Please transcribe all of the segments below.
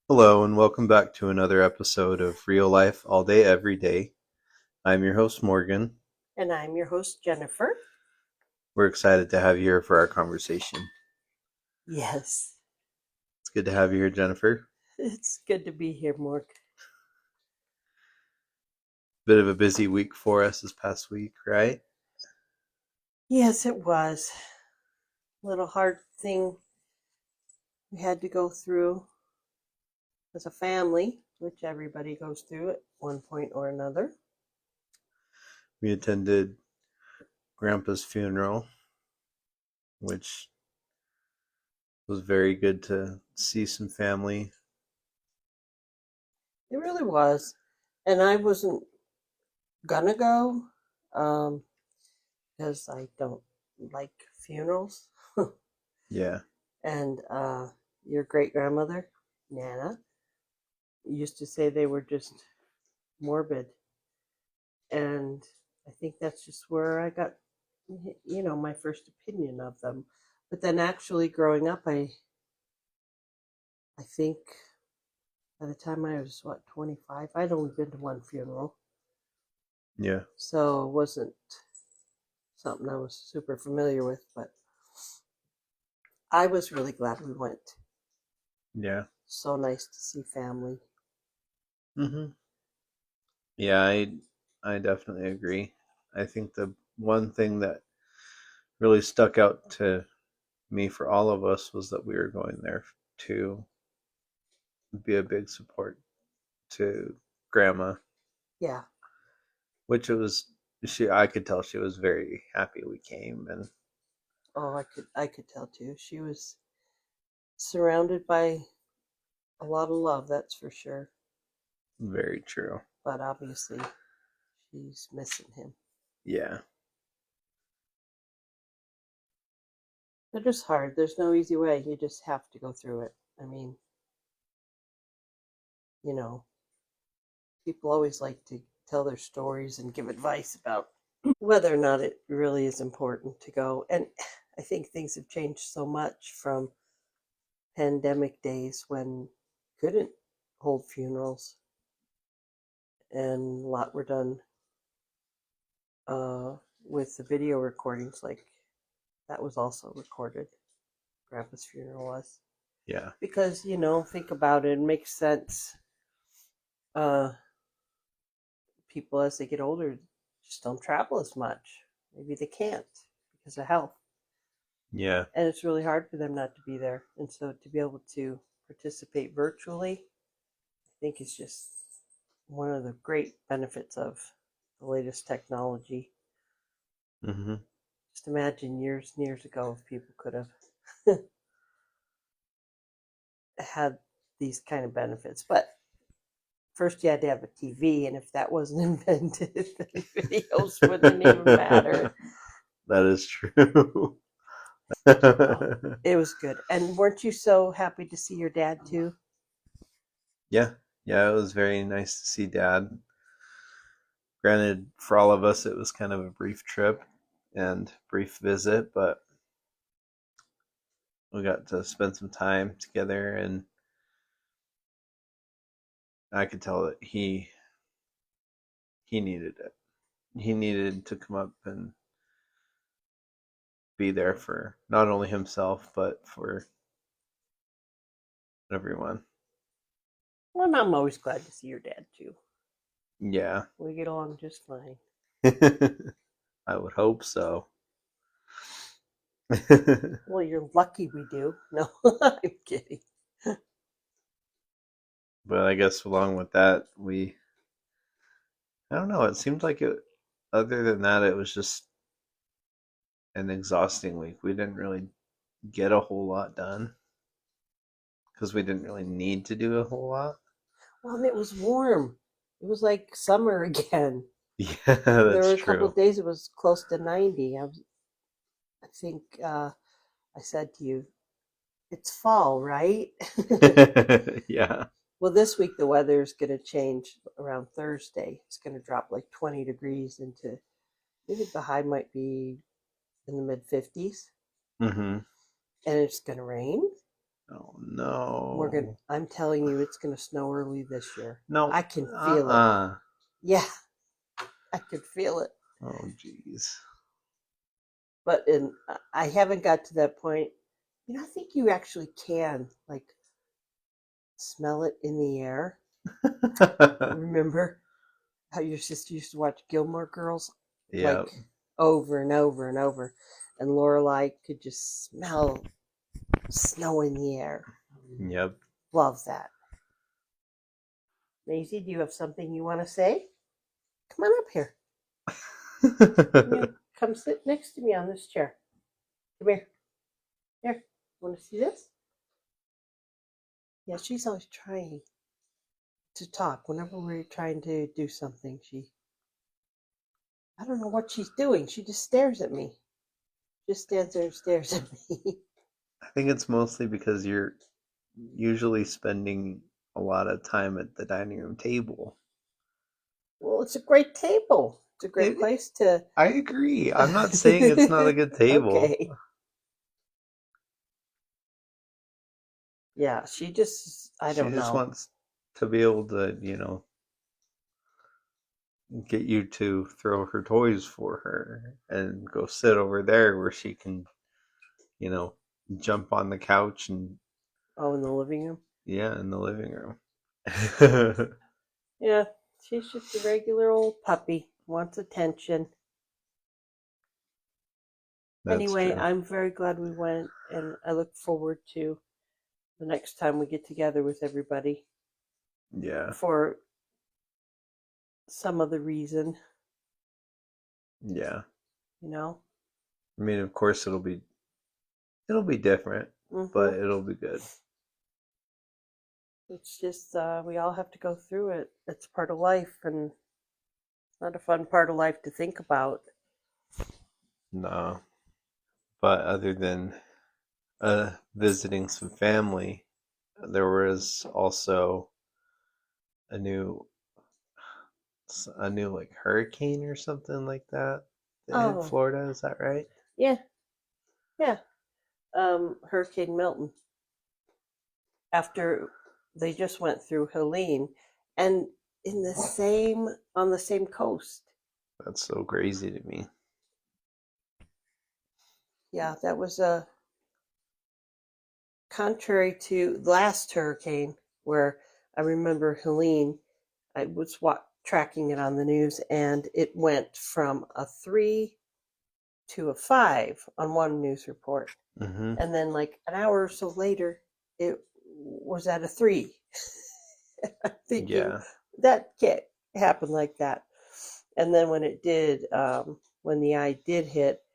Hello, and welcome back to another episode of Real Life All Day Every Day. I'm your host, Morgan. And I'm your host, Jennifer. We're excited to have you here for our conversation. Yes, It's good to have you here, Jennifer. it's good to be here, Morg. Bit of a busy week for us this past week, right? Yes, it was a little hard thing we had to go through as a family, which everybody goes through at one point or another. We attended Grandpa's funeral, which was very good to see some family. It really was. And I wasn't gonna go um, because I don't like funerals. Yeah, And your great grandmother, Nana, used to say they were just morbid. And I think that's just where I got, my first opinion of them. But then actually growing up, I think by the time I was 25, I'd only been to one funeral, yeah, so it wasn't something I was super familiar with. But I was really glad we went. yeah. So nice to see family. Mm-hmm. Yeah, I definitely agree. I think the one thing that really stuck out to me for all of us was that we were going there to be a big support to grandma, Yeah. which it was. She, I could tell she was very happy we came, and Oh, I could tell too. She was surrounded by a lot of love, that's for sure. very true. But obviously, she's missing him. Yeah, They're just hard. There's no easy way. You just have to go through it. I mean, you know, people always like to tell their stories and give advice about whether or not it really is important to go. And I think things have changed so much from pandemic days when couldn't hold funerals and a lot were done uh, with the video recordings. Like that was also recorded. Grandpa's funeral was yeah, because think about it. It makes sense. Uh, People as they get older just don't travel as much. Maybe they can't because of health. yeah, And it's really hard for them not to be there. And so to be able to participate virtually, I think is just one of the great benefits of the latest technology. mm-hmm. Just imagine years and years ago if people could have had these kind of benefits. But first you had to have a TV, and if that wasn't invented, then videos wouldn't even matter. That is true. Oh, it was good. And weren't you so happy to see your dad too? Yeah, yeah, it was very nice to see Dad. Granted, for all of us, it was kind of a brief trip and brief visit, but we got to spend some time together, and I could tell that he needed it. He needed to come up and be there for not only himself but for everyone. Well, I'm always glad to see your dad too. Yeah, We get along just fine. I would hope so. Well, you're lucky we do. No, I'm kidding. But I guess along with that, I don't know. It seemed like it. Other than that, it was just an exhausting week. We didn't really get a whole lot done because we didn't really need to do a whole lot. Well, and it was warm. It was like summer again. Yeah, There that's were a couple true. of days it was close to 90. I think I said to you, it's fall, right? Yeah. Well, this week the weather is going to change around Thursday. It's going to drop like 20 degrees into maybe the high might be in the mid 50s, Hmm. and it's going to rain. Oh no. I'm telling you, it's gonna snow early this year. No. I can feel it. Yeah, I could feel it. Oh jeez. But I haven't got to that point. I think you actually can like smell it in the air. Remember how your sister used to watch Gilmore Girls Yep. like over and over and over, and Lorelai could just smell snow in the air. Yep. Love that. Maisie, do you have something you want to say? Come on up here. Come sit next to me on this chair. Come here. Here. Want to see this? Yeah, she's always trying to talk. Whenever we're trying to do something, I don't know what she's doing. She just stares at me. Just stands there and stares at me. I think it's mostly because you're usually spending a lot of time at the dining room table. Well, it's a great table. It's a great It, place to. I agree. I'm not saying it's not a good table. Okay. Yeah, she just, I She don't just know. wants to be able to, get you to throw her toys for her and go sit over there where she can, you know, jump on the couch and Oh, in the living room? yeah, in the living room. Yeah, she's just a regular old puppy. Wants attention. That's Anyway, true. I'm very glad we went, and I look forward to the next time we get together with everybody Yeah. for some other reason, Yeah. you know? I mean, of course it'll be different, Hmm. but it'll be good. It's just, we all have to go through it. It's part of life, and it's not a fun part of life to think about. No. But other than visiting some family, there was also a new like hurricane or something like that hit Oh, Florida. Is that right? yeah, yeah. Hurricane Milton. After they just went through Helene, and on the same coast. That's so crazy to me. Yeah, that was a contrary to last hurricane where I remember Helene. I was tracking it on the news, and it went from a 3 to a 5 on one news report, Hmm. and then like an hour or so later, it was at a 3. I'm thinking Yeah. that can't happen like that. And then when it did, when the eye did hit,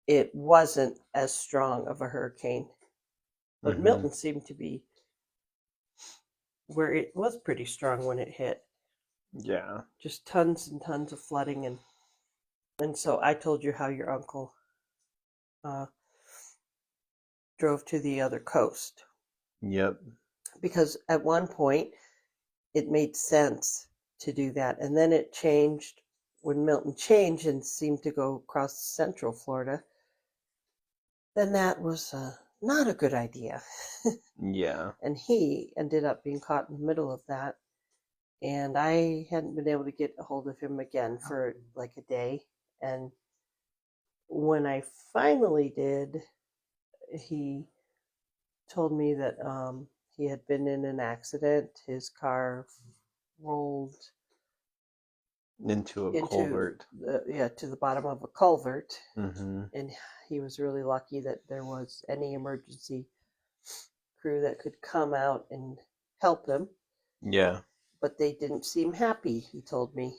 it wasn't as strong of a hurricane. But Hmm. Milton seemed to be where it was pretty strong when it hit. Yeah. Just tons and tons of flooding, and so I told you how your uncle uh, drove to the other coast Yep. because at one point it made sense to do that, and then it changed when Milton changed and seemed to go across central Florida. Then that was not a good idea. Yeah. And he ended up being caught in the middle of that. And I hadn't been able to get a hold of him again for like a day. And when I finally did, he told me that he had been in an accident. His car rolled Into a into culvert. to the bottom of a culvert, Hmm. and he was really lucky that there was any emergency crew that could come out and help him, Yeah. but they didn't seem happy, he told me.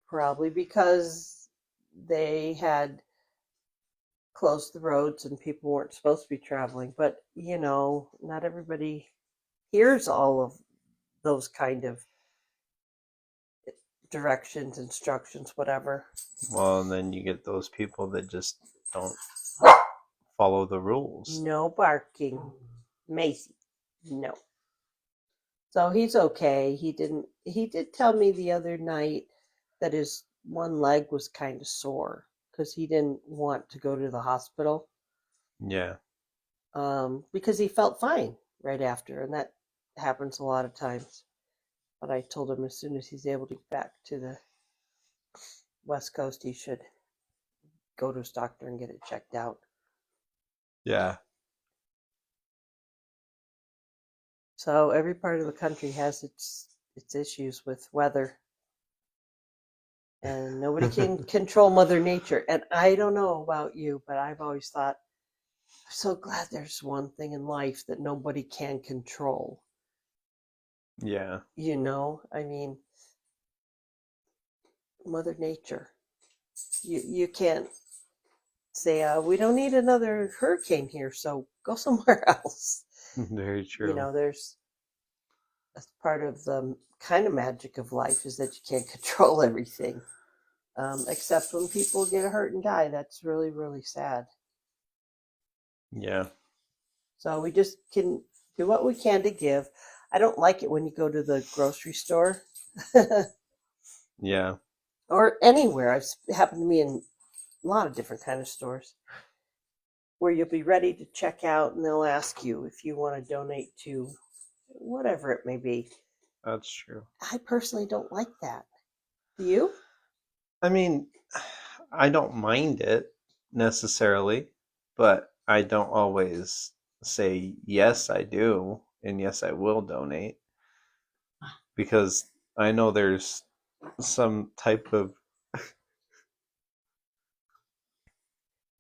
Probably because they had closed the roads and people weren't supposed to be traveling. But, not everybody hears all of those kind of directions, instructions, whatever. Well, and then you get those people that just don't follow the rules. No barking. Macy, no. So he's okay. He did tell me the other night that his one leg was kind of sore because he didn't want to go to the hospital. Yeah. because he felt fine right after, and that happens a lot of times. But I told him as soon as he's able to get back to the West Coast, he should go to his doctor and get it checked out. Yeah. So every part of the country has its issues with weather, and nobody can control Mother Nature. And I don't know about you, but I've always thought, I'm so glad there's one thing in life that nobody can control. Yeah. I mean, Mother Nature. You can't say, we don't need another hurricane here, so go somewhere else. Very true. That's part of the kind of magic of life is that you can't control everything, except when people get hurt and die. That's really, really sad. Yeah. So we just can do what we can to give. I don't like it when you go to the grocery store Yeah. or anywhere. It's happened to me in a lot of different kind of stores where you'll be ready to check out and they'll ask you if you want to donate to whatever it may be. That's true. I personally don't like that. Do you? I mean, I don't mind it necessarily, but I don't always say yes, I do, and yes, I will donate because I know there's some type of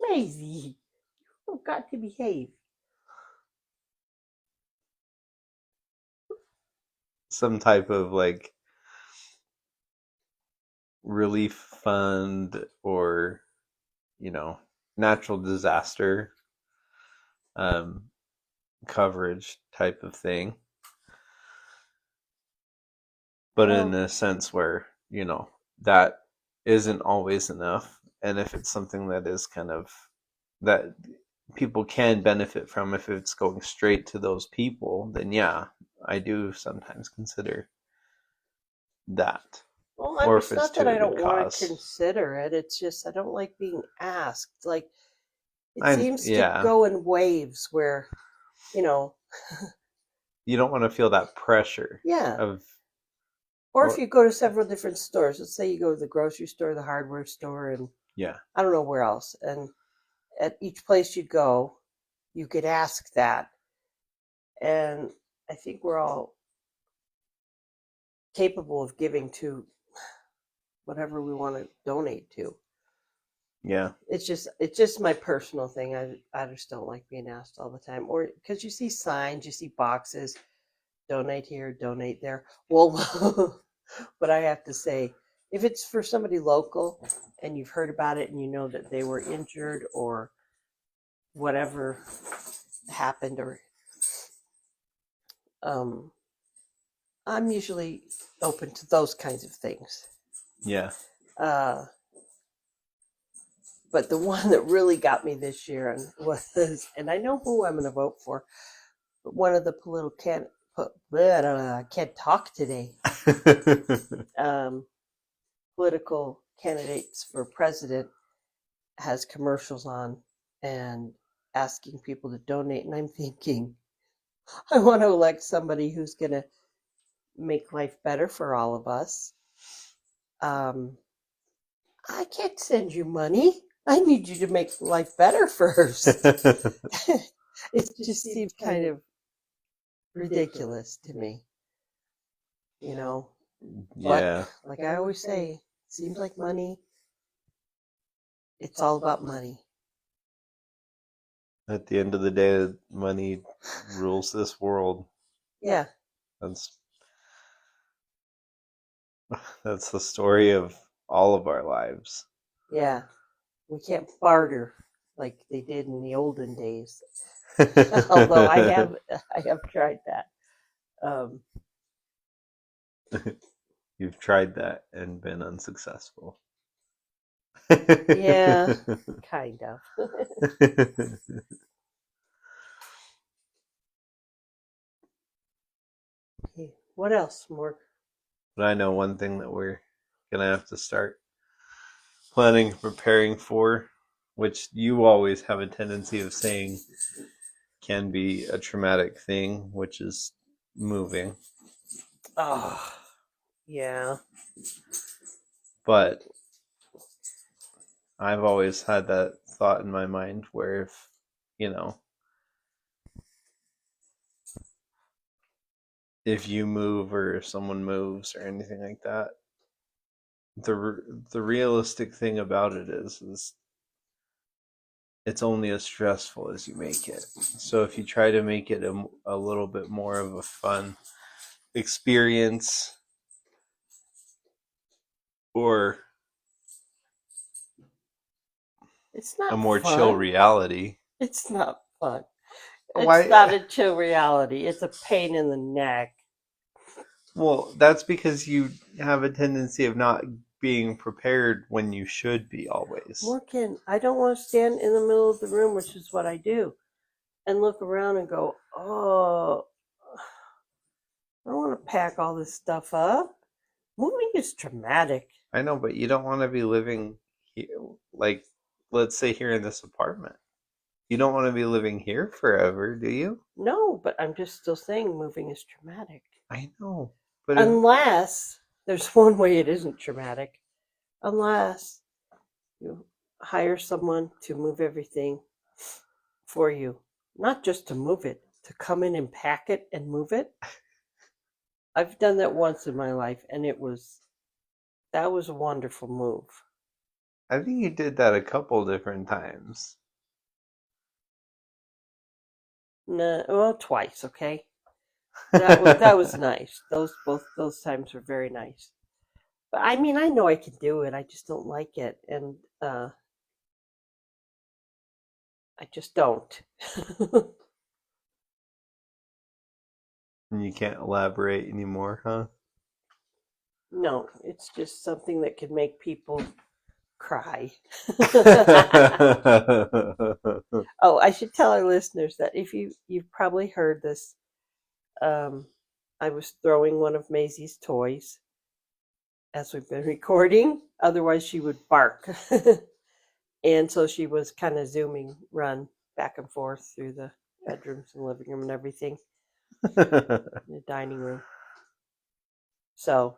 Maisie, you've got to behave. like relief fund or you know natural disaster um, coverage type of thing, but in Well, a sense where that isn't always enough, and if it's something that is kind of that people can benefit from if it's going straight to those people, then yeah, I do sometimes consider that, or if it's it's not that to a I good don't want to cause. consider it. It's just I don't like being asked. Like it I seems to Yeah, go in waves where, you know, you don't want to feel that pressure yeah. of Or if or you go to several different stores, let's say you go to the grocery store, the hardware store, and yeah, I don't know where else, and at each place you go, you could ask that. And I think we're all capable of giving to whatever we want to donate to. yeah, It's just my personal thing. I just don't like being asked all the time, or because you see signs, you see boxes, donate here, donate there. Well, but I have to say, if it's for somebody local and you've heard about it and you know that they were injured or whatever happened, or um, I'm usually open to those kinds of things. yeah. Uh, but the one that really got me this year and was, and I know who I'm going to vote for, but one of the political I can't talk today. Um, political candidates for president has commercials on and asking people to donate, and I'm thinking, I want to elect somebody who's going to make life better for all of us. Um, I can't send you money. I need you to make life better first. It just seems kind of ridiculous to me, you know. But Yeah. like I always say, it seems like money, it's all about money. At the end of the day, money rules this world. Yeah, That's that's the story of all of our lives. yeah. We can't barter like they did in the olden days. Although I have tried that. Um, You've tried that and been unsuccessful. yeah, kind of. Okay, what else, Mark? But I know one thing that we're gonna have to start planning, preparing for, which you always have a tendency of saying can be a traumatic thing, which is moving. Oh, yeah. But I've always had that thought in my mind where if, you know, if you move or if someone moves or anything like that, the realistic thing about it is it's only as stressful as you make it. So if you try to make it a little bit more of a fun experience or It's a not more chill fun. reality. It's not fun. It's not Why? a chill reality. It's a pain in the neck. Well, that's because you have a tendency of not being prepared when you should be always. Morgan, I don't want to stand in the middle of the room, which is what I do, and look around and go, oh, I don't want to pack all this stuff up. Moving is traumatic. I know, but you don't want to be living here, like, let's say here in this apartment. You don't want to be living here forever, do you? No, but I'm just still saying moving is traumatic. I know, but if Unless there's one way it isn't traumatic. Unless you hire someone to move everything for you. Not just to move it, to come in and pack it and move it. I've done that once in my life and that was a wonderful move. I think you did that a couple different times. Nah, well, twice, okay? That was nice. Both those times were very nice. But I mean, I know I can do it. I just don't like it, and I just don't. And you can't elaborate anymore, huh? No, it's just something that can make people cry. Oh, I should tell our listeners that if you've probably heard this, um, I was throwing one of Maisie's toys as we've been recording. Otherwise, she would bark, and so she was kind of zooming, run back and forth through the bedrooms and living room and everything in the dining room. So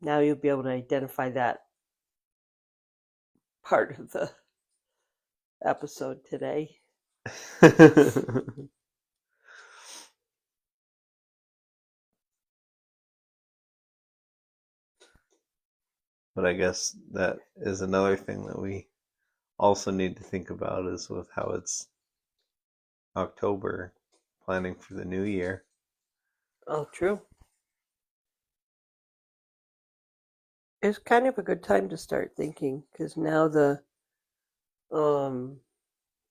now you'll be able to identify that part of the episode today. But I guess that is another thing that we also need to think about is with how it's October, planning for the new year. Oh, true. It's kind of a good time to start thinking because now um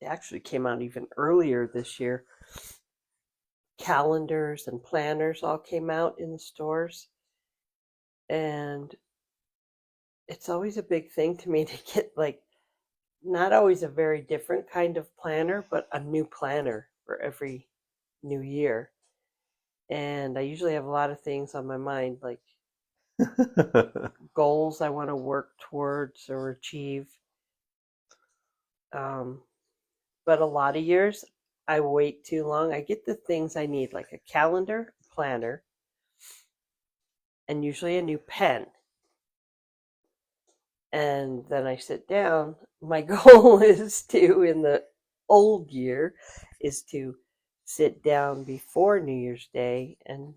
it actually came out even earlier this year. Calendars and planners all came out in the stores, and it's always a big thing to me to get like not always a very different kind of planner, but a new planner for every new year. And I usually have a lot of things on my mind, like goals I want to work towards or achieve. Um, but a lot of years, I wait too long. I get the things I need, like a calendar, planner, and usually a new pen. And then I sit down. My goal is to, in the old year, is to sit down before New Year's Day and,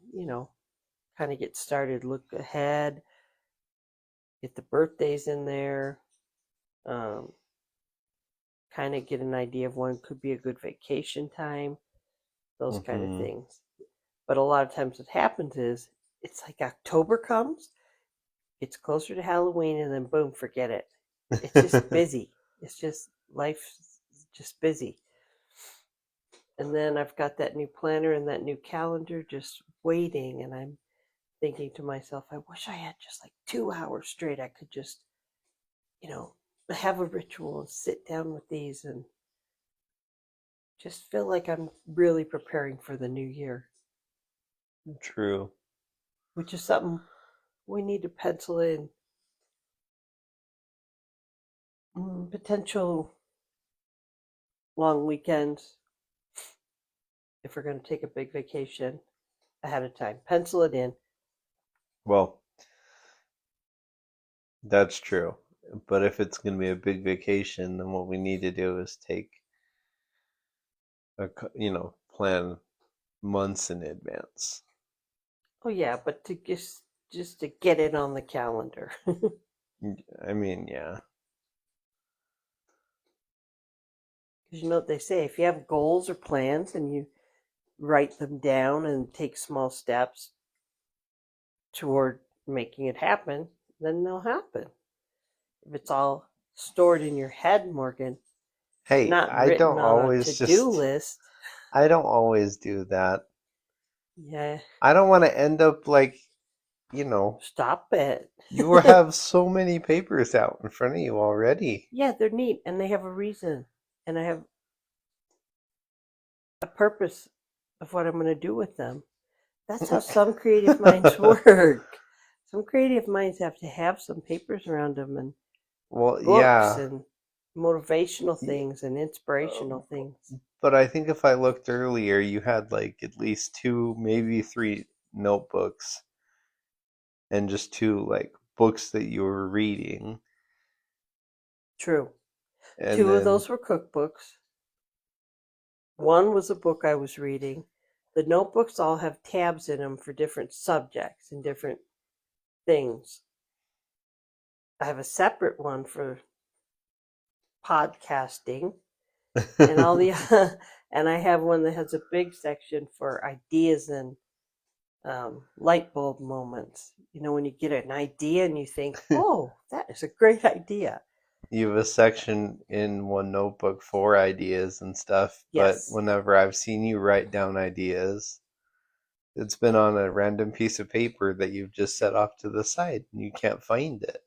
kind of get started, look ahead, get the birthdays in there, um, kind of get an idea of when could be a good vacation time, those kind of Hmm. things. But a lot of times what happens is it's like October comes, it's closer to Halloween, and then boom, forget it. It's just busy. It's just life's just busy. And then I've got that new planner and that new calendar just waiting, and I'm thinking to myself, I wish I had just like 2 hours straight. I could just, you know, have a ritual and sit down with these and just feel like I'm really preparing for the new year, True. which is something we need to pencil in. Potential long weekends, if we're going to take a big vacation ahead of time. Pencil it in. Well, that's true. But if it's going to be a big vacation, then what we need to do is take plan months in advance. Oh yeah, but to just to get it on the calendar. I mean, yeah. Because you know what they say, if you have goals or plans and you write them down and take small steps toward making it happen, then they'll happen. If it's all stored in your head, Morgan, Hey, not written on a to-do list. I don't always do that. Yeah. I don't want to end up like, Stop it. you have so many papers out in front of you already. Yeah, they're neat and they have a reason. And I have a purpose of what I'm going to do with them. That's how some creative minds work. Some creative minds have to have some papers around them and Well, books yeah. and motivational things and inspirational things. But I think if I looked earlier, you had like at least 2, maybe 3 notebooks and just 2 like books that you were reading. True. And 2 of then those were cookbooks. One was a book I was reading. The notebooks all have tabs in them for different subjects and different things. I have a separate one for podcasting and all the and I have one that has a big section for ideas and light bulb moments. You know, when you get an idea and you think, oh, that is a great idea. you have a section in one notebook for ideas and stuff, Yes. but whenever I've seen you write down ideas, it's been on a random piece of paper that you've just set off to the side and you can't find it.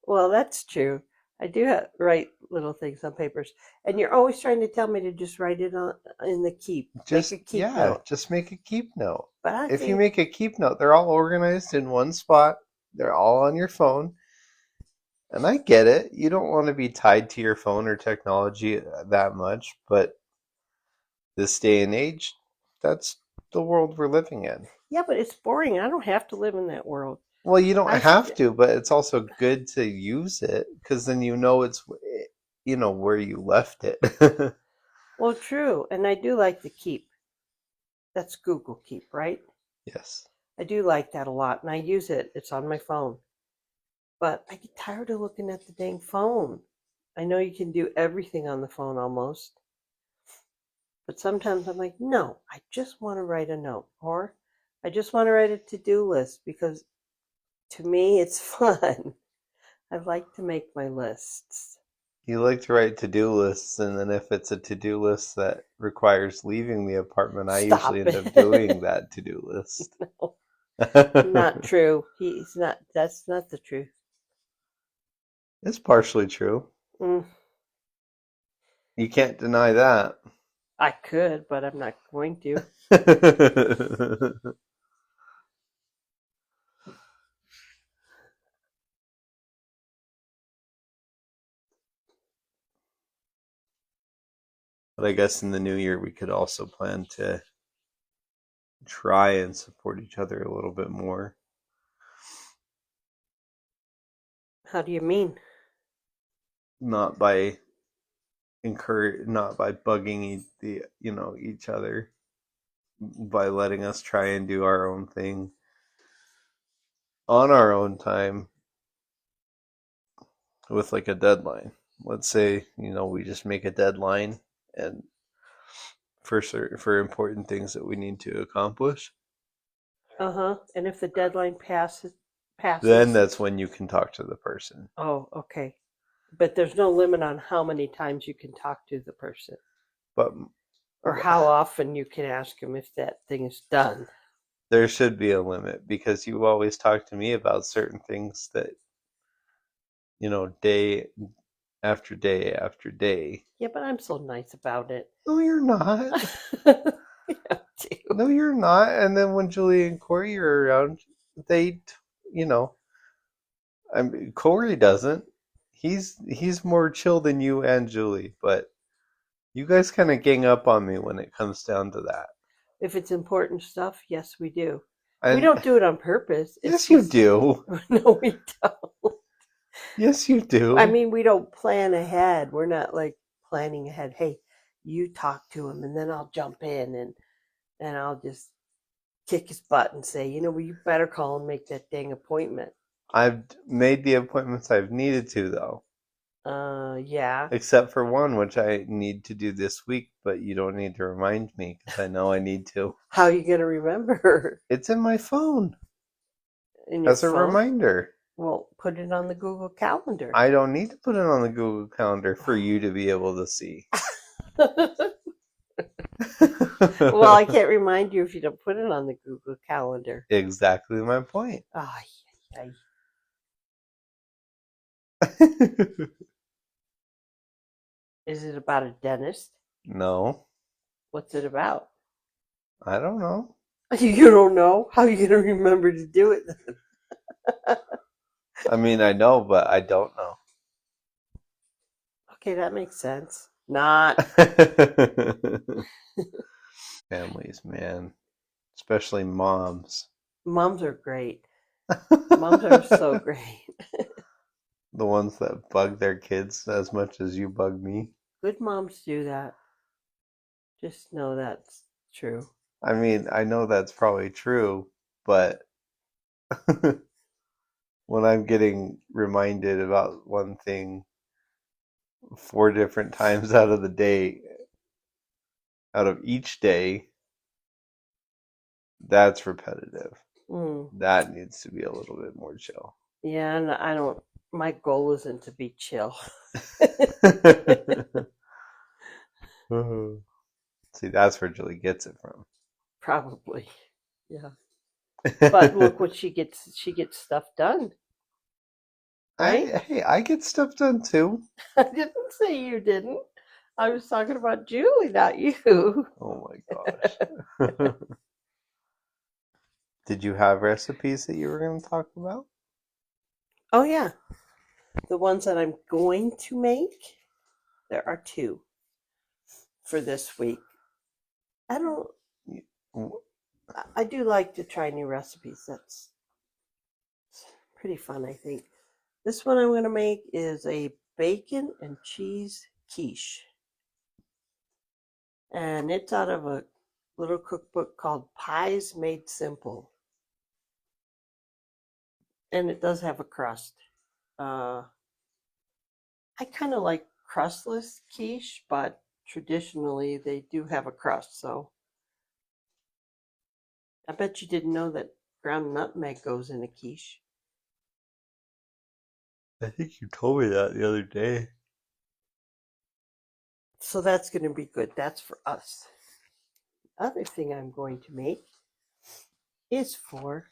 Well, that's true. I do write little things on papers, and you're always trying to tell me to just write it on in the keep. Make a keep note. Just make a keep note. But I If you think make a keep note, they're all organized in one spot. They're all on your phone. And I get it. You don't want to be tied to your phone or technology that much, but this day and age, that's the world we're living in. yeah, but it's boring. I don't have to live in that world. Well, you don't I have to, but it's also good to use it because then you know it's where you left it. Well, true, and I do like the keep. That's Google Keep, right? Yes. I do like that a lot, and I use it. It's on my phone. But I get tired of looking at the dang phone. I know you can do everything on the phone almost. But sometimes I'm like, no, I just want to write a note. Or I just want to write a to-do list because to me it's fun. I like to make my lists. You like to write to-do lists, and then if it's a to-do list that requires leaving the apartment, I Stop usually end up it. doing that to-do list. No, not true. He's not. That's not the truth. It's partially true. Mm, You can't deny that. I could, but I'm not going to. But I guess in the new year we could also plan to try and support each other a little bit more. How do you mean? Not by not by bugging each other, by letting us try and do our own thing on our own time with like a deadline. Let's say, we just make a deadline and for important things that we need to accomplish. And if the deadline passes, Then that's when you can talk to the person. Oh, okay. But there's no limit on how many times you can talk to the person But or how often you can ask them if that thing is done. there should be a limit because you always talk to me about certain things that, day after day after day. Yeah, but I'm so nice about it. No, you're not. Yeah, too. No, you're not. And then when Julie and Corey are around, they, Corey doesn't. He's more chill than you and Julie, but You guys kind of gang up on me when it comes down to that. If it's important stuff, yes, we do. We And don't do it on purpose. It's yes, you just do. no, we don't. Yes, you I do. mean, we don't plan ahead. We're not like planning ahead. Hey, you talk to him, and then I'll jump in and I'll just kick his butt and say, well, you better call and make that dang appointment. I've made the appointments I've needed to, though. Yeah. Except for one, which I need to do this week, but you don't need to remind me because I know I need to. How are you gonna remember? It's in my phone In your as a phone? reminder. Well, put it on the Google Calendar. I don't need to put it on the Google Calendar for you to be able to see. Well, I can't remind you if you don't put it on the Google Calendar. Exactly my point. Oh, yeah. Is it about a dentist? No, What's it about? I don't know. You don't know? How are you going to remember to do it then? I mean, I know, but I don't know. Okay, that makes sense. Not. Families, man. Especially moms. Moms are great. Moms are so great. The ones that bug their kids as much as you bug me. Good moms do that. Just know that's true. I mean, I know that's probably true, but when I'm getting reminded about one thing 4 different times out of the day, out of each day, that's repetitive. Mm. That needs to be a little bit more chill. Yeah, and I don't. My goal isn't to be chill. See, that's where Julie gets it from. Probably. Yeah. But look what she gets. She gets stuff done. Right? Hey, I get stuff done too. I didn't say you didn't. I was talking about Julie, not you. Oh my gosh. Did you have recipes that you were going to talk about? Oh yeah, the ones that I'm going to make. There are two for this week. I don't. I do like to try new recipes. That's pretty fun, I think. This one I'm going to make is a bacon and cheese quiche. And it's out of a little cookbook called Pies Made Simple. And it does have a crust. I kind of like crustless quiche, but traditionally they do have a crust. So I bet you didn't know that ground nutmeg goes in a quiche. I think you told me that the other day. So that's going to be good. That's for us. Other thing I'm going to make is for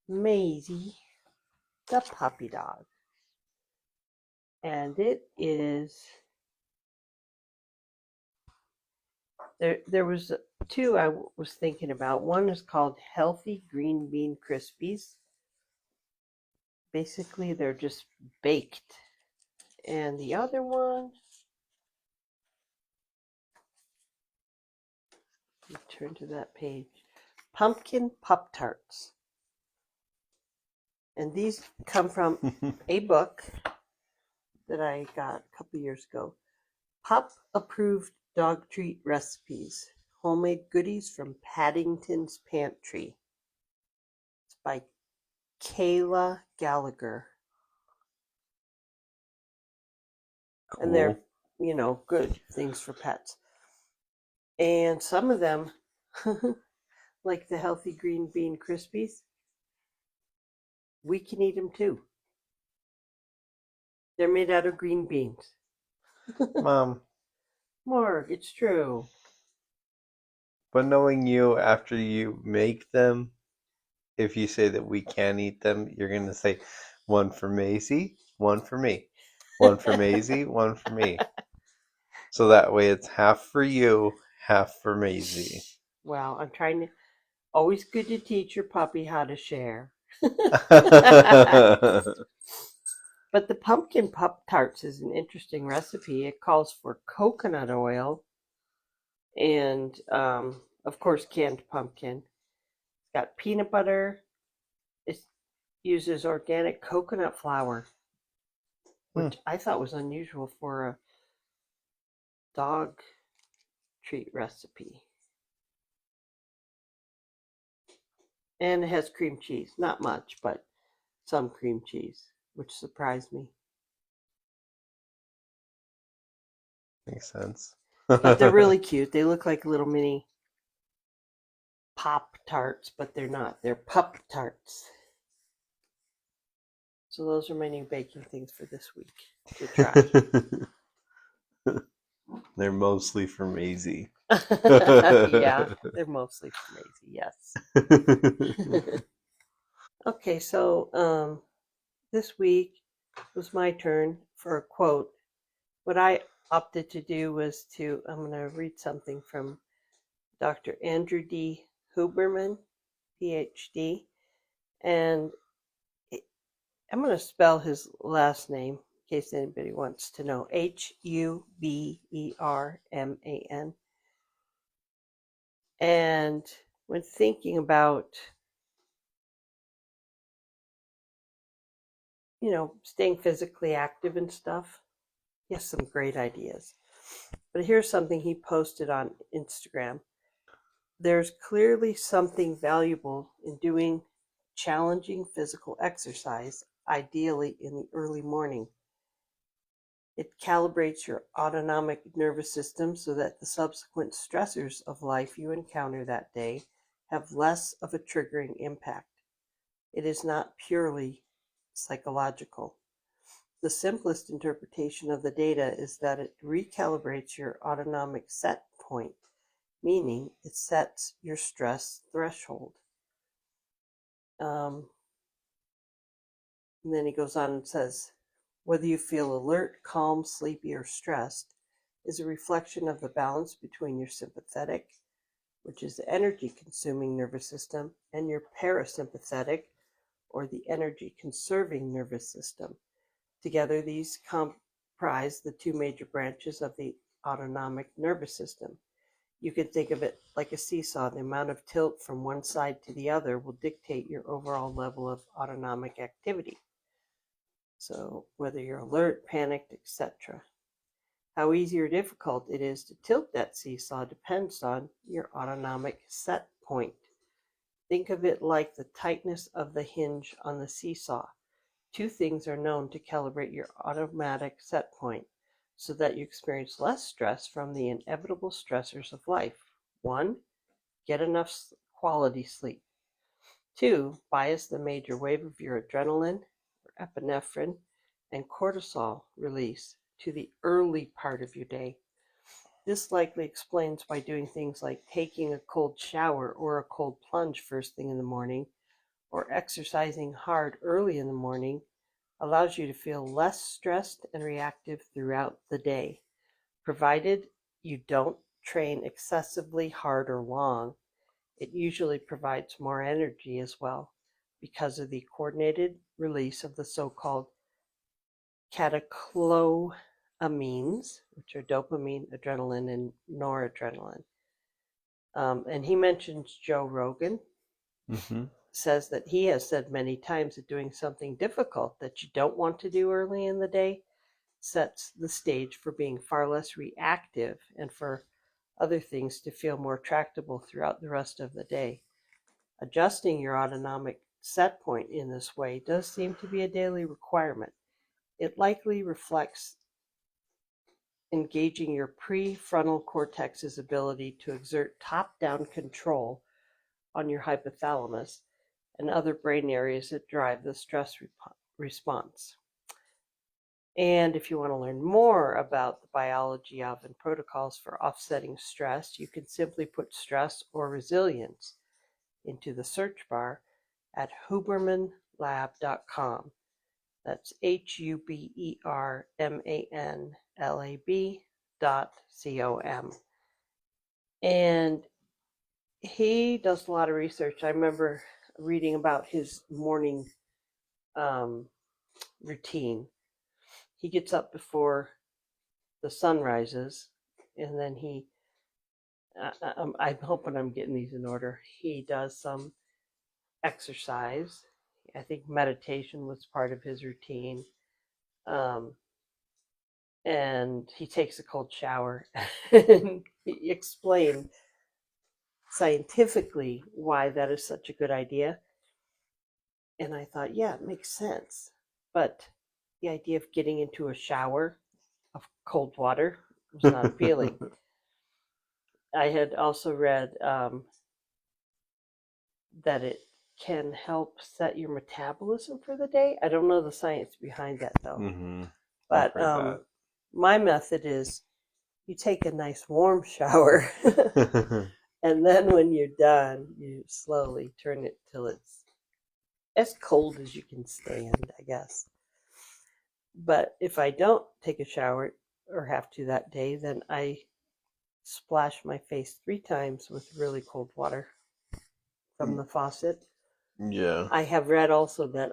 Maisie, the puppy dog. And it is there was two I was thinking about. One is called Healthy Green Bean Krispies. Basically, they're just baked. And the other one, turn to that page, Pumpkin Pop Tarts. And these come from a book that I got a couple years ago. Pup Approved Dog Treat Recipes. Homemade Goodies from Paddington's Pantry. It's by Kayla Gallagher. Cool. And they're, good things for pets. And some of them, like the Healthy Green Bean Krispies, we can eat them too. They're made out of green beans. Mom. Mark, it's true. But knowing you, after you make them, if you say that we can eat them, you're going to say, one for Maisie, one for me. One for Maisie, one for me. So that way it's half for you, half for Maisie. Well, I'm trying to. Always good to teach your puppy how to share. But the pumpkin Pop Tarts is an interesting recipe. It calls for coconut oil and, of course, canned pumpkin. It's got peanut butter. It uses organic coconut flour, Hmm. which I thought was unusual for a dog treat recipe. And it has cream cheese. Not much, but some cream cheese, which surprised me. Makes sense. But they're really cute. They look like little mini Pop Tarts, but they're not. They're Pup Tarts. So those are my new baking things for this week to try. They're mostly for Maisie. Yeah, they're mostly for Maisie, yes. Okay, so this week was my turn for a quote. What I opted to do was I'm going to read something from Dr. Andrew D. Huberman, PhD, and I'm going to spell his last name in case anybody wants to know. Huberman. And when thinking about, staying physically active and stuff, he has some great ideas. But here's something he posted on Instagram. There's clearly something valuable in doing challenging physical exercise, ideally in the early morning. It calibrates your autonomic nervous system so that the subsequent stressors of life you encounter that day have less of a triggering impact. It is not purely psychological. The simplest interpretation of the data is that it recalibrates your autonomic set point, meaning it sets your stress threshold. And then he goes on and says, whether you feel alert, calm, sleepy, or stressed is a reflection of the balance between your sympathetic, which is the energy consuming nervous system, and your parasympathetic, or the energy conserving nervous system. Together, these comprise the two major branches of the autonomic nervous system. You can think of it like a seesaw. The amount of tilt from one side to the other will dictate your overall level of autonomic activity. So, whether you're alert, panicked, etc. How easy or difficult it is to tilt that seesaw depends on your autonomic set point. Think of it like the tightness of the hinge on the seesaw. Two things are known to calibrate your automatic set point so that you experience less stress from the inevitable stressors of life. One, get enough quality sleep. Two, bias the major wave of your adrenaline, or epinephrine, and cortisol release to the early part of your day. This likely explains why doing things like taking a cold shower or a cold plunge first thing in the morning, or exercising hard early in the morning, allows you to feel less stressed and reactive throughout the day, provided you don't train excessively hard or long. It usually provides more energy as well because of the coordinated release of the so-called catecholamines, which are dopamine, adrenaline, and noradrenaline. And he mentions Joe Rogan, Mm-hmm. says that he has said many times that doing something difficult that you don't want to do early in the day sets the stage for being far less reactive and for other things to feel more tractable throughout the rest of the day. Adjusting your autonomic set point in this way does seem to be a daily requirement. It likely reflects engaging your prefrontal cortex's ability to exert top-down control on your hypothalamus and other brain areas that drive the stress response. And if you want to learn more about the biology of and protocols for offsetting stress, you can simply put stress or resilience into the search bar at hubermanlab.com. That's HUBERMANLAB.com. And he does a lot of research. I remember reading about his morning routine. he gets up before the sun rises, and then I'm hoping I'm getting these in order. He does some exercise. I think meditation was part of his routine. Um, and he takes a cold shower. And he explained scientifically why that is such a good idea. And I thought, yeah, it makes sense. But the idea of getting into a shower of cold water was not appealing. I had also read that it can help set your metabolism for the day. I don't know the science behind that though. Mm-hmm. But my method is you take a nice warm shower, and then when you're done, you slowly turn it till it's as cold as you can stand, I guess. But if I don't take a shower or have to that day, then I splash my face 3 times with really cold water from the faucet. Yeah. I have read also that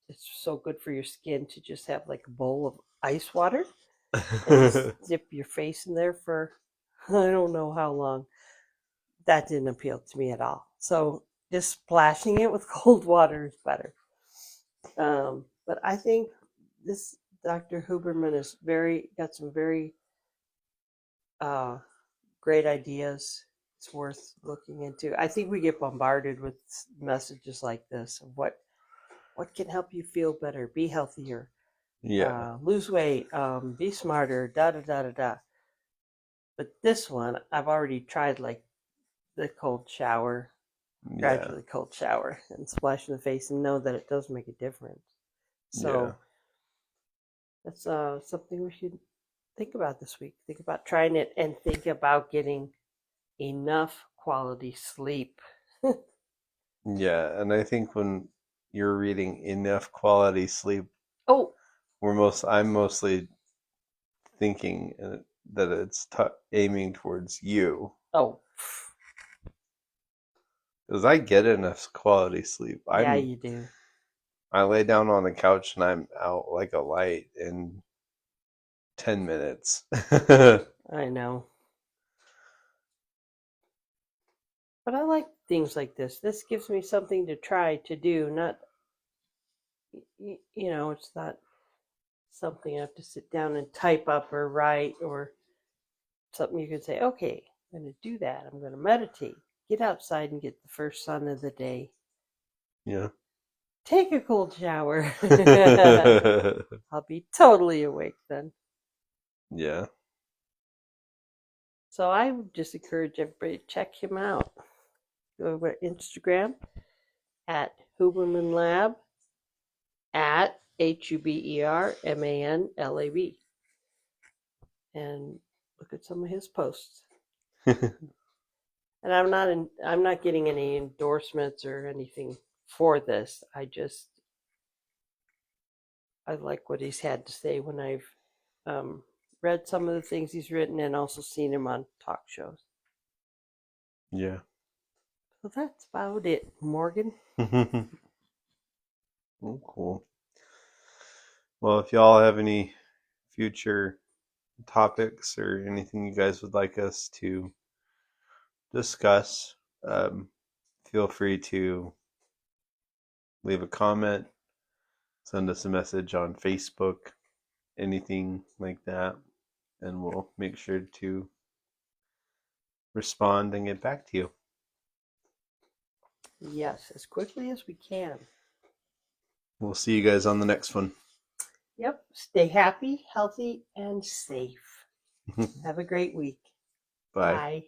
it's so good for your skin to just have like a bowl of ice water and just dip your face in there for I don't know how long. That didn't appeal to me at all. So just splashing it with cold water is better. But I think this Dr. Huberman is got some very great ideas. It's worth looking into. I think we get bombarded with messages like this of what can help you feel better, be healthier, lose weight, be smarter, da da da da da. But this one, I've already tried, like the cold shower, gradually cold shower, and splash in the face, and know that it does make a difference. So that's something we should think about this week. Think about trying it, and think about getting enough quality sleep. Yeah, and I think when you're reading enough quality sleep, Oh, I'm mostly thinking that it's aiming towards you. oh, Because I get enough quality sleep. yeah, you do. I lay down on the couch and I'm out like a light in 10 minutes. I know. But I like things like this. This gives me something to try to do. Not, it's not something I have to sit down and type up or write, or something you can say, okay, I'm going to do that. I'm going to meditate. Get outside and get the first sun of the day. Yeah. Take a cold shower. I'll be totally awake then. Yeah. So I would just encourage everybody to check him out. Go over to Instagram at Huberman Lab, at HUBERMANLAB, and look at some of his posts. And I'm not getting any endorsements or anything for this. I like what he's had to say when I've read some of the things he's written, and also seen him on talk shows. Yeah. So that's about it, Morgan. Oh, cool. Well, if y'all have any future topics or anything you guys would like us to discuss, feel free to leave a comment, send us a message on Facebook, anything like that, and we'll make sure to respond and get back to you. Yes, as quickly as we can. We'll see you guys on the next one. Yep. Stay happy, healthy, and safe. Have a great week. Bye. Bye.